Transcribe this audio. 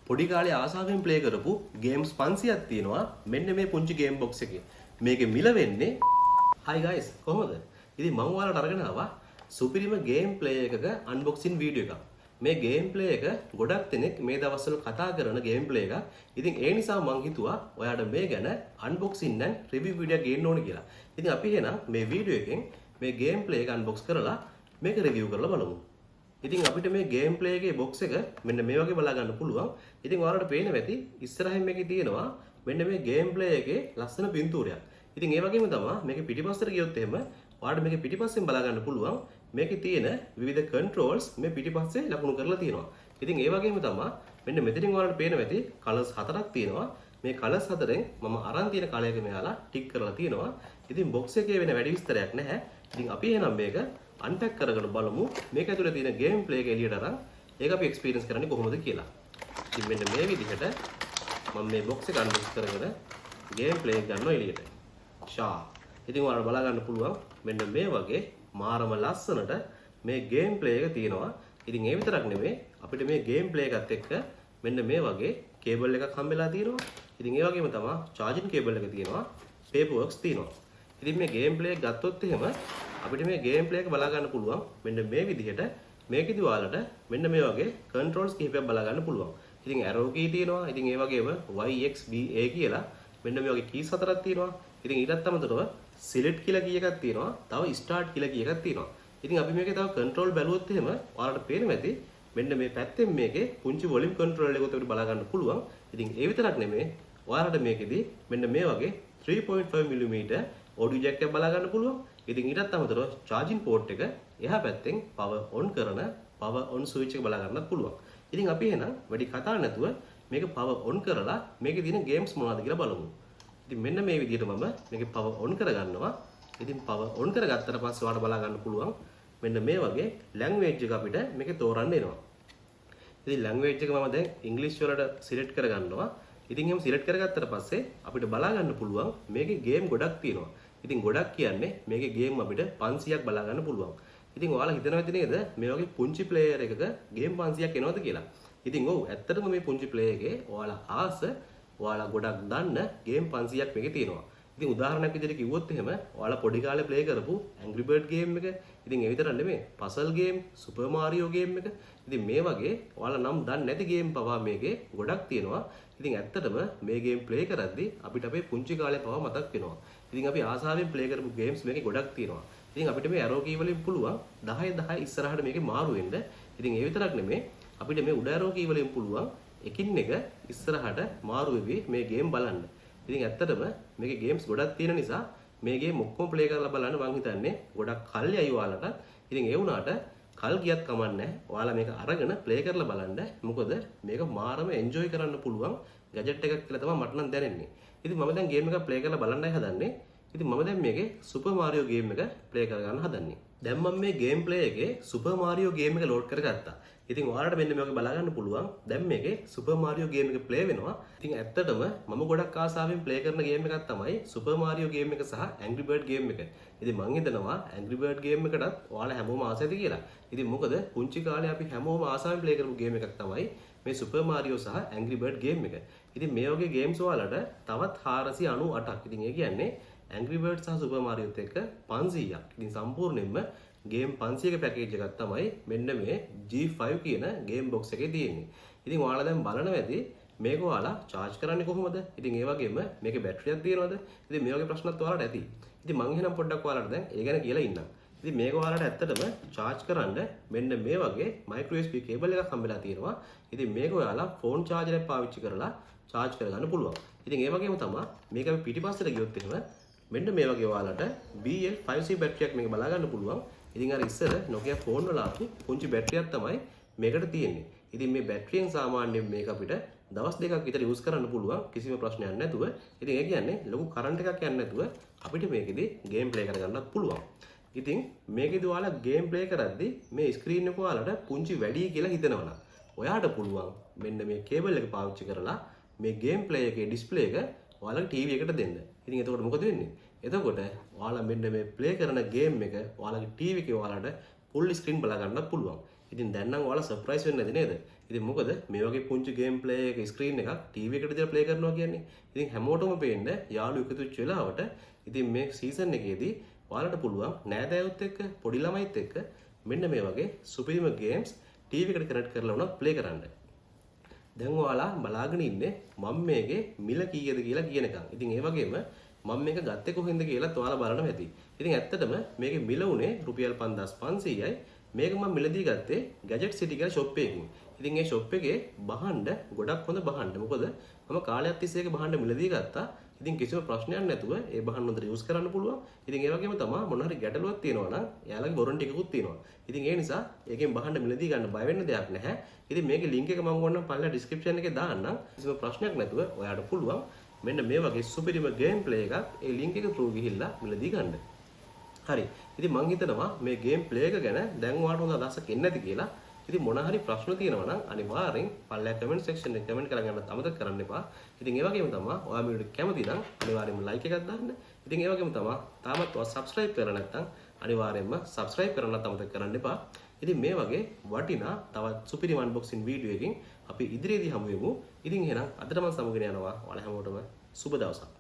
පොඩි කාලේ ආසාවෙන් ප්ලේ කරපු ගේම්ස් 500ක් තියෙනවා මෙන්න මේ පුංචි ගේම් බොක්ස් එකේ. මේකේ මිල වෙන්නේ Hi guys කොහොමද? ඉතින් මම ඔයාලට අරගෙන ආවා සුපිරිම ගේම් ප්ලේ එකක අන්බොක්සින් වීඩියෝ එකක්. මේ ගේම් ප්ලේ එක ගොඩක් දෙනෙක් මේ දවස්වල කතා කරන ගේම් ප්ලේ එකක්. ඉතින් ඒ නිසා මම හිතුවා ඔයාලට මේ ගැන අන්බොක්සින් and රිවිව් වීඩියෝ ගේන්න ඕනේ කියලා. ඉතින් අපි එහෙනම් මේ වීඩියෝ එකෙන් මේ ගේම් ප්ලේ එක අන්බොක්ස් කරලා මේක රිවිව් කරලා බලමු. ඉතින් අපිට මේ ගේම් ප්ලේ එකේ බොක්ස් එක මෙන්න මේ වගේ බලා ගන්න පුළුවන්. ඉතින් ඔයාලට පේන වෙති ඉස්සරහින් මේකේ තියෙනවා මෙන්න මේ ගේම් ප්ලේ එකේ ලස්සන පින්තූරයක්. ඉතින් ඒ වගේම තමයි මේකේ පිටිපස්සට ගියොත් එහෙම ඔයාලට මේකේ පිටිපස්සෙන් බලා ගන්න පුළුවන් මේකේ තියෙන විවිධ කන්ට්‍රෝල්ස් මේ පිටිපස්සේ ලකුණු කරලා තියෙනවා. ඉතින් ඒ වගේම තමයි මෙන්න මෙතනින් ඔයාලට පේන වෙති කලර්ස් හතරක් තියෙනවා. මේ කලර්ස් හතරෙන් මම අරන් තියෙන කලර් එක මෙයාලා ටික් කරලා තියෙනවා. ඉතින් බොක්ස් එකේ වෙන වැඩි විස්තරයක් නැහැ. ඉතින් අපි එහෙනම් මේක අන්පැක් කරගෙන බලමු මේක ඇතුලේ තියෙන ගේම් ප්ලේ එක එළියට අරන් ඒක අපි එක්ස්පීරියන්ස් කරන්නේ කොහොමද කියලා. ඉතින් මෙන්න මේ විදිහට මම මේ බොක්ස් එක අන්බොක්ස් කරගෙන ගේම් ප්ලේ එක ගන්නවා එළියට. ෂා. ඉතින් ඔයාලට බලා ගන්න පුළුවන් මෙන්න මේ වගේ මාරම ලස්සනට මේ ගේම් ප්ලේ එක තියෙනවා. ඉතින් ඒ විතරක් නෙමෙයි අපිට මේ ගේම් ප්ලේ එකත් එක්ක මෙන්න මේ වගේ කේබල් එකක් හම්බෙලා තියෙනවා. ඉතින් ඒ වගේම තමයි charging කේබල් එක තියෙනවා. paperworks තියෙනවා. ඉතින් මේ ගේම් ප්ලේ එක ගත්තොත් එහෙම අපිට මේ ගේම් ප්ලේ එක බලා ගන්න පුළුවන් මෙන්න මේ විදිහට. මේකෙදි ඔයාලට මෙන්න මේ වගේ කන්ට්‍රෝල්ස් කිහිපයක් බලා ගන්න පුළුවන්. ඉතින් arrow key තියෙනවා. ඉතින් ඒ වගේම y x b a කියලා මෙන්න මේ වගේ keys හතරක් තියෙනවා. ඉතින් ඊටත් අමතරව select කියලා කී එකක් තියෙනවා. තව start කියලා කී එකක් තියෙනවා. ඉතින් අපි මේකේ තව control බැලුවොත් එහෙම ඔයාලට පේනවා ඇති මෙන්න මේ පැත්තෙන් මේකේ පුංචි volume control එකකුත් අපිට බලා ගන්න පුළුවන්. ඉතින් ඒ විතරක් නෙමෙයි ඔයාලට මේකෙදි මෙන්න මේ වගේ 3.5 mm audio jack එකක් බලා ගන්න පුළුවන්. ඉතින් ඊටත් අමතරව charging port එක එහා පැත්තෙන් power on කරන power on switch එක බලා ගන්නත් පුළුවන්. ඉතින් අපි එහෙනම් වැඩි කතා නැතුව මේක power on කරලා මේකේ තියෙන games මොනවද කියලා බලමු. ඉතින් මෙන්න මේ විදිහට මම මේකේ power on කරගන්නවා. ඉතින් power on කරගත්තට පස්සේ ඔයාලට බලා ගන්න පුළුවන් මෙන්න මේ වගේ language එක අපිට මේකේ තෝරන්න එනවා. ඉතින් language එක මම දැන් English වලට select කරගන්නවා. ඉතින් එහෙම select කරගත්තට පස්සේ අපිට බලා ගන්න පුළුවන් මේකේ game ගොඩක් තියෙනවා. ඉතින් ගොඩක් කියන්නේ මේකේ game අපිට 500ක් බලා ගන්න පුළුවන්. ඉතින් ඔයාලා හිතනවා ඇති නේද මේ වගේ පුංචි player එකක game 500ක් එනවද කියලා. ඉතින් ඔව් ඇත්තටම මේ පුංචි player එකේ ඔයාලා ආස ඔයාලා ගොඩක් දන්න game 500ක් මේකේ තියෙනවා. ඉතින් උදාහරණයක් විදිහට කිව්වොත් එහෙම ඔයාලා පොඩි කාලේ play කරපු Angry Bird game එක, ඉතින් ඒ විතරක් නෙමෙයි puzzle game, Super Mario game එක. ඉතින් මේ වගේ ඔයාලා නම් දන්නේ නැති game පවා මේකේ ගොඩක් තියෙනවා. ඉතින් ඇත්තටම මේ game play කරද්දී අපිට අපේ පුංචි කාලේ පවා මතක් වෙනවා. ඉතින් අපි ආසාවෙන් play කරපු games මේකේ ගොඩක් තියෙනවා. ඉතින් අපිට මේ arrow key වලින් පුළුවන් 10 10 ඉස්සරහට මේකේ මාරු වෙන්න. ඉතින් ඒ විතරක් නෙමෙයි අපිට මේ උඩ arrow key වලින් පුළුවන් එකින් එක ඉස්සරහට මාරු වෙවි මේ game බලන්න. ඉතින් ඇත්තටම මේකේ games ගොඩක් තියෙන නිසා මේ game ඔක්කොම play කරලා බලන්න මං හිතන්නේ ගොඩක් කල් යයි ඔයාලට. ඉතින් ඒ වුණාට කල් ගියත් කමක් නැහැ. ඔයාලා මේක අරගෙන play කරලා බලන්න. මොකද මේක මාරම enjoy කරන්න පුළුවන් gadget එකක් කියලා තමයි මට නම් දැනෙන්නේ. ඉතින් මම දැන් game එක play කරලා බලන්නයි හදන්නේ. ඉතින් මම දැන් මේකේ Super Mario game එක play කරගන්න හදන්නේ. දැන් මම මේ game play එකේ Super Mario game එක load කරගත්තා. ඉතින් ඔයාලට මෙන්න මේක බලා ගන්න පුළුවන්. දැන් මේකේ Super Mario game එක play වෙනවා. ඉතින් ඇත්තටම මම ගොඩක් ආසාවෙන් play කරන game එකක් තමයි Super Mario game එක සහ Angry Bird game එක. ඉතින් මං හිතනවා Angry Bird game එකටත් ඔයාලා හැමෝම ආස ඇති කියලා. ඉතින් මොකද පුංචි කාලේ අපි හැමෝම ආසාවෙන් play කරපු game එකක් තමයි මේ Super Mario සහ Angry Bird game එක. ඉතින් මේ වගේ games ඔයාලට තවත් 498ක්. ඉතින් ඒ කියන්නේ Angry Birds සහ Super Mario එක්ක 500ක්. ඉතින් සම්පූර්ණයෙන්ම game 500ක පැකේජ් එකක් තමයි මෙන්න මේ G5 කියන game box එකේ තියෙන්නේ. ඉතින් ඔයාලා දැන් බලනවා ඇති මේක ඔයාලා charge කරන්නේ කොහොමද? ඉතින් ඒ වගේම මේකේ බැටරියක් තියෙනවද? ඉතින් මේ වගේ ප්‍රශ්නත් ඔයාලට ඇති. ඉතින් මම එහෙනම් පොඩ්ඩක් ඔයාලට දැන් ඒ ගැන කියලා ඉන්නම්. ඉතින් මේක ඔයාලට ඇත්තටම charge කරන්න මෙන්න මේ වගේ micro USB cable එකක් හම්බෙලා තියෙනවා. ඉතින් මේක ඔයාලා phone charger එක පාවිච්චි කරලා charge කරගන්න පුළුවන්. ඉතින් ඒ වගේම තමයි මේක අපි පිටිපස්සට ගියොත් එහෙම මෙන්න මේ වගේ ඔයාලට BL5C බැටරියක් මේක බලා ගන්න පුළුවන්. ඉතින් අර ඉස්සර Nokia phone වල ආපු පුංචි බැටරියක් තමයි මේකට තියෙන්නේ. ඉතින් මේ බැටරියෙන් සාමාන්‍යයෙන් මේක අපිට දවස් දෙකක් විතර යූස් කරන්න පුළුවන් කිසිම ප්‍රශ්නයක් නැතුව. ඉතින් ඒ කියන්නේ ලොකු කරන්ට් එකක් යන්නේ නැතුව අපිට මේකෙදි ගේම් ප්ලේ කරගන්නත් පුළුවන්. ඉතින් මේකෙදි ඔයාලා ගේම් ප්ලේ කරද්දී මේ ස්ක්‍රීන් එක ඔයාලට පුංචි වැඩි කියලා හිතනවනම් ඔයාට පුළුවන් මෙන්න මේ කේබල් එක පාවිච්චි කරලා මේ ගේම් ප්ලේ එකේ ඩිස්ප්ලේ එක ඔයාලගේ ටීවී එකට දෙන්න. ඉතින් එතකොට මොකද වෙන්නේ? එතකොට ඔයාලා මෙන්න මේ ප්ලේ කරන ගේම් එක ඔයාලගේ ටීවී එකේ ඔයාලට ෆුල් ස්ක්‍රීන් බලා ගන්නත් පුළුවන්. ඉතින් දැන් නම් ඔයාලා සර්ප්‍රයිස් වෙන්නේ නැති නේද? ඉතින් මොකද මේ වගේ පුංචි ගේම් ප්ලේ එක ස්ක්‍රීන් එකක් ටීවී එකට දාලා ප්ලේ කරනවා කියන්නේ. ඉතින් හැමෝටම පේන්න යාළුවෝ එකතු වෙච්ච වෙලාවට ඉතින් මේ සීසන් එකේදී ඔයාලට පුළුවන් නෑදෑයොත් එක්ක පොඩි ළමයිත් එක්ක මෙන්න මේ වගේ සුපිරිම ගේම්ස් ටීවී එකට කනෙක්ට් කරලා උනත් ප්ලේ කරන්න. දැන් ඔයාලා බලාගෙන ඉන්නේ මම මේකේ මිල කීයද කියලා කියන එකක්. ඉතින් ඒ වගේම මම මේක ගත්තේ කොහෙන්ද කියලා ඔයාලා බලන්න ඇති. ඉතින් ඇත්තටම මේකේ මිල උනේ රුපියල් 5500යි. මේක මම මිලදී ගත්තේ ගැජට් සිටි කියලා ෂොප් එකකින්. ඉතින් මේ ෂොප් එකේ බහඬ ගොඩක් හොඳ බහඬ. මොකද මම කාලයක් තිස්සේ ඒක බහඬ මිලදී ගත්තා. ඉතින් කිසිම ප්‍රශ්නයක් නැතුව ඒ බහඬ හොඳට යූස් කරන්න පුළුවන්. ඉතින් ඒ වගේම තමයි මොන හරි ගැටලුවක් තියෙනවා නම් එයාලගේ වොරන්ටි එකකුත් තියෙනවා. ඉතින් ඒ නිසා ඒකෙන් බහඬ මිලදී ගන්න බය වෙන්න දෙයක් නැහැ. ඉතින් මේකේ link එක මම ඕනනම් පල්ලා description එකේ දාන්නම්. කිසිම ප්‍රශ්නයක් නැතුව ඔයාලට පුළුවන් මෙන්න මේ වගේ සුපිරිම ගේම් ප්ලේ එකක් ඒ link එක through ගිහිල්ලා මිලදී ගන්න. හරි. ඉතින් මම හිතනවා මේ ගේම් ප්ලේ එක ගැන දැන් ඔයාලට හොඳ අදහසක් එන්නේ නැති කියලා. ඉතින් මොන හරි ප්‍රශ්න තියෙනවා නම් අනිවාර්යෙන් පල්ලෙය කමෙන්ට් සෙක්ෂන් එකේ කමෙන්ට් කරගෙන යන්නත් අමතක කරන්න එපා. ඉතින් ඒ වගේම තමයි ඔයා මේ වීඩියෝ කැමති නම් අනිවාර්යෙන්ම ලයික් එකක් දාන්න. ඉතින් ඒ වගේම තමයි තාමත් ඔයා සබ්ස්ක්‍රයිබ් කරලා නැත්නම් අනිවාර්යෙන්ම සබ්ස්ක්‍රයිබ් කරන්නත් අමතක කරන්න එපා. ඉතින් මේ වගේ වටිනා තවත් සුපිරි අන්බොක්සින් වීඩියෝ එකකින් අපි ඉදිරියේදී හමු වෙමු. ඉතින් එහෙනම් අදට මම සමුගෙන යනවා. ඔයාලා හැමෝටම සුබ දවසක්.